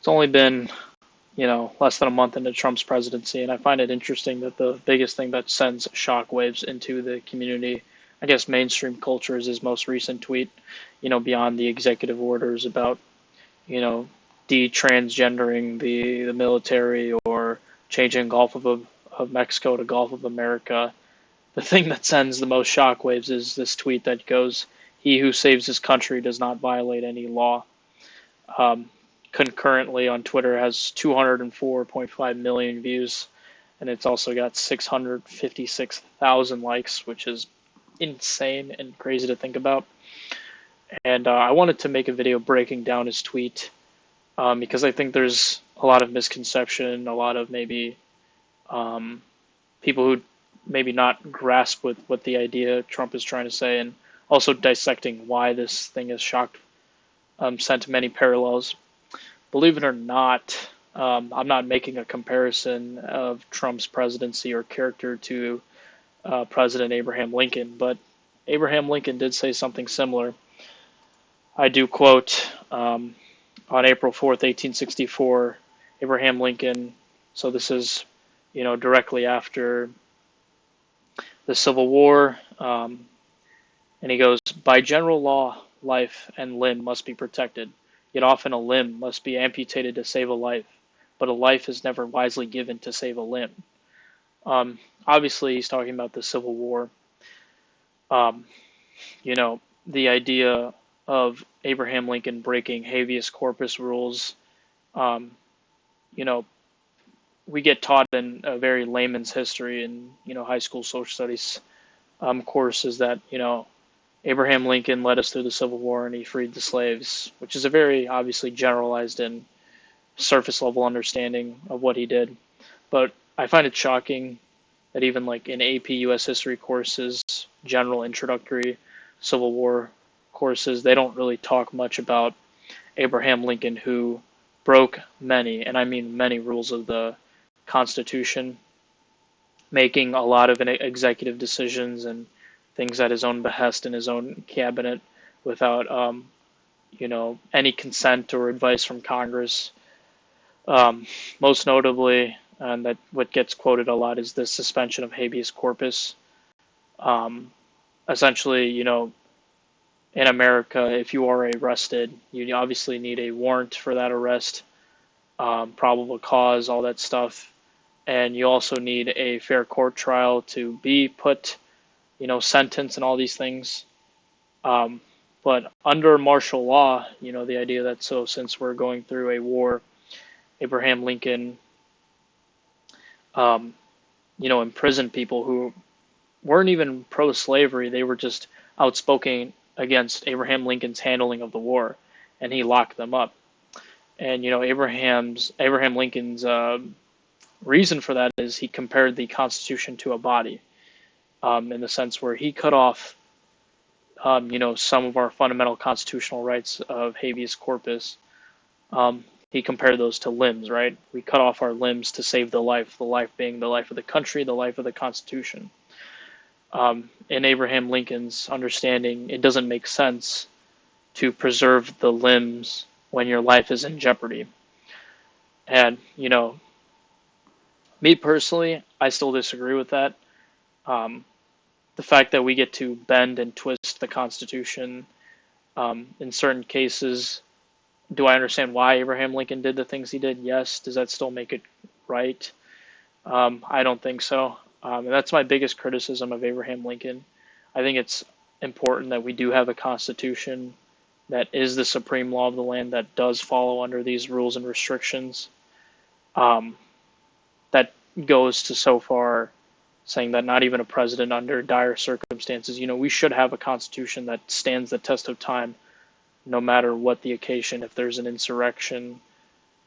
It's only been, less than a month into Trump's presidency, and I find it interesting that the biggest thing that sends shockwaves into the community, I guess mainstream culture, is his most recent tweet, beyond the executive orders about, you know, de-transgendering the military or changing of Mexico to Gulf of America. The thing that sends the most shockwaves is this tweet that goes, "He who saves his country does not violate any law." Um, Concurrently on Twitter has 204.5 million views, and it's also got 656,000 likes, which is insane and crazy to think about. And I wanted to make a video breaking down his tweet because I think there's a lot of misconception, a lot of maybe um, people who maybe not grasp with what the idea Trump is trying to say, and also dissecting why this thing has sent many parallels. Believe it or not, I'm not making a comparison of Trump's presidency or character to President Abraham Lincoln, but Abraham Lincoln did say something similar. I do quote on April 4th, 1864, Abraham Lincoln. So this is, directly after the Civil War. And he goes, "By general law, life and limb must be protected. Yet often a limb must be amputated to save a life, but a life is never wisely given to save a limb." Obviously, he's talking about the Civil War. Um, the idea of Abraham Lincoln breaking habeas corpus rules, um, you know, we get taught in a very layman's history in, high school social studies courses that, Abraham Lincoln led us through the Civil War and he freed the slaves, which is a very obviously generalized and surface level understanding of what he did. But I find it shocking that even like in AP US history courses, general introductory Civil War courses, they don't really talk much about Abraham Lincoln, who broke many, and I mean many, rules of the Constitution, making a lot of executive decisions and things at his own behest in his own cabinet without, any consent or advice from Congress. Most notably, and that what gets quoted a lot is the suspension of habeas corpus. Um, Essentially, in America, if you are arrested, you obviously need a warrant for that arrest, probable cause, all that stuff, and you also need a fair court trial to be put, sentence and all these things. Um, but under martial law, the idea that so since we're going through a war, Abraham Lincoln, um, imprisoned people who weren't even pro-slavery. They were just outspoken against Abraham Lincoln's handling of the war, and he locked them up. And Abraham Lincoln's reason for that is he compared the Constitution to a body, in the sense where he cut off, some of our fundamental constitutional rights of habeas corpus. He compared those to limbs, right? We cut off our limbs to save the life being the life of the country, the life of the Constitution. In Abraham Lincoln's understanding, it doesn't make sense to preserve the limbs when your life is in jeopardy. And, me personally, I still disagree with that. Um, the fact that we get to bend and twist the Constitution in certain cases, do I understand why Abraham Lincoln did the things he did? Yes. Does that still make it right? I don't think so. And that's my biggest criticism of Abraham Lincoln. I think it's important that we do have a constitution that is the supreme law of the land that does follow under these rules and restrictions. That goes to so far saying that not even a president under dire circumstances, we should have a constitution that stands the test of time no matter what the occasion. If there's an insurrection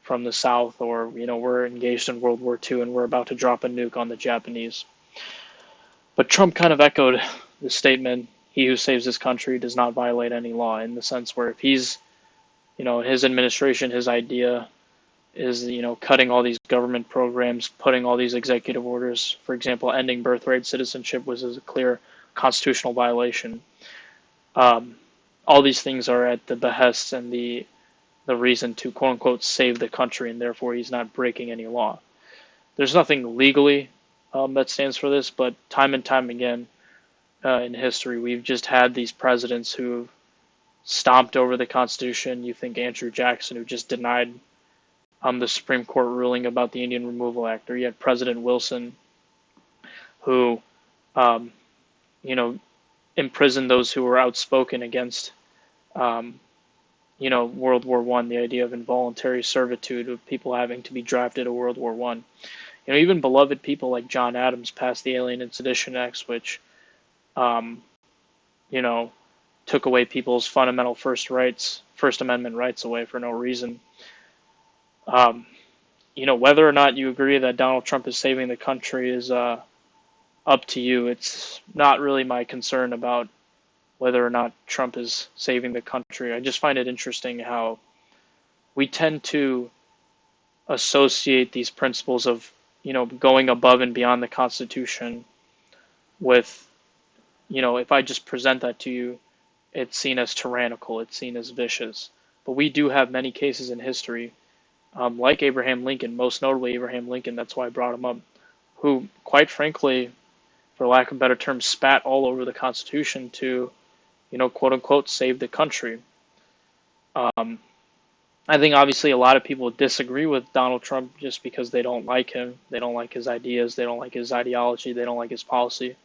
from the South, or we're engaged in World War II and we're about to drop a nuke on the Japanese. But Trump kind of echoed the statement, "He who saves his country does not violate any law," in the sense where if he's, his administration, his idea is, cutting all these government programs, putting all these executive orders, for example, ending birthright citizenship was a clear constitutional violation. All these things are at the behest and the the reason to quote unquote save the country, and therefore he's not breaking any law. There's nothing legally that stands for this, but time and time again in history, we've just had these presidents who stomped over the Constitution. You think Andrew Jackson, who just denied the Supreme Court ruling about the Indian Removal Act, or you had President Wilson, who, um, you know, imprisoned those who were outspoken against, World War One, the idea of involuntary servitude, of people having to be drafted to World War One. Even beloved people like John Adams passed the Alien and Sedition Acts, which, um, you know, took away people's fundamental First Amendment rights away for no reason. Whether or not you agree that Donald Trump is saving the country is up to you. It's not really my concern about whether or not Trump is saving the country. I just find it interesting how we tend to associate these principles of, going above and beyond the Constitution with, if I just present that to you, it's seen as tyrannical, it's seen as vicious. But we do have many cases in history, like Abraham Lincoln, most notably Abraham Lincoln, that's why I brought him up, who, quite frankly, for lack of a better term, spat all over the Constitution to, quote unquote, save the country. I think obviously a lot of people disagree with Donald Trump just because they don't like him. They don't like his ideas. They don't like his ideology. They don't like his policy,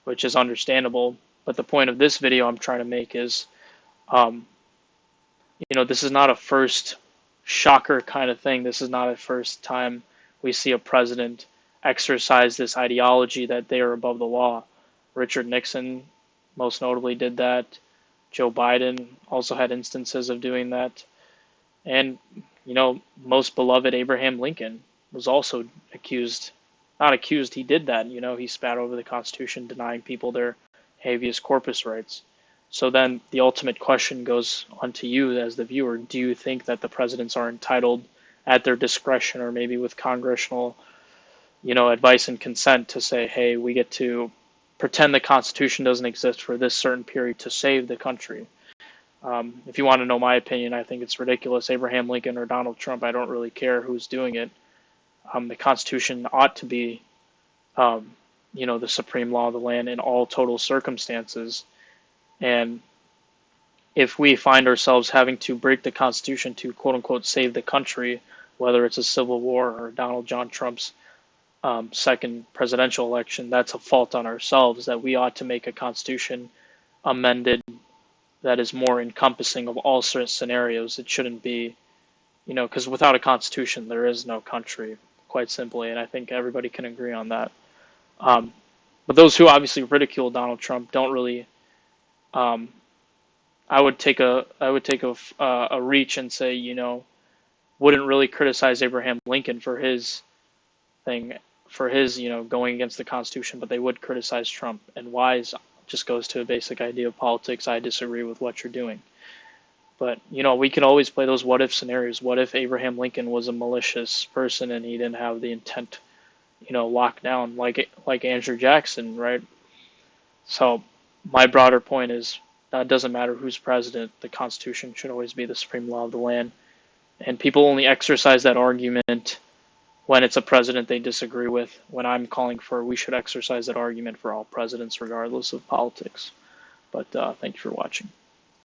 which is understandable. But the point of this video I'm trying to make is, this is not a first shocker kind of thing. This is not a first time we see a president exercise this ideology that they are above the law. Richard Nixon most notably did that. Joe Biden also had instances of doing that. And, most beloved Abraham Lincoln was also not accused, he did that. He spat over the Constitution, denying people their habeas corpus rights. So then the ultimate question goes on to you as the viewer. Do you think that the presidents are entitled at their discretion, or maybe with congressional, advice and consent, to say, hey, we get to pretend the Constitution doesn't exist for this certain period to save the country? If you want to know my opinion, I think it's ridiculous. Abraham Lincoln or Donald Trump, I don't really care who's doing it. The Constitution ought to be, the supreme law of the land in all total circumstances. And if we find ourselves having to break the Constitution to, quote unquote, save the country, whether it's a civil war or Donald John Trump's second presidential election, that's a fault on ourselves, that we ought to make a Constitution amended that is more encompassing of all certain scenarios. It shouldn't be, because without a Constitution, there is no country, quite simply, and I think everybody can agree on that. But those who obviously ridicule Donald Trump don't really. I would take a reach and say, wouldn't really criticize Abraham Lincoln for his thing, for his going against the Constitution, but they would criticize Trump. And why is just goes to a basic idea of politics. I disagree with what you're doing. But, we can always play those what if scenarios. What if Abraham Lincoln was a malicious person and he didn't have the intent, locked down like Andrew Jackson, right? So my broader point is it doesn't matter who's president. The Constitution should always be the supreme law of the land. And people only exercise that argument when it's a president they disagree with, when I'm calling for we should exercise that argument for all presidents regardless of politics. But thank you for watching.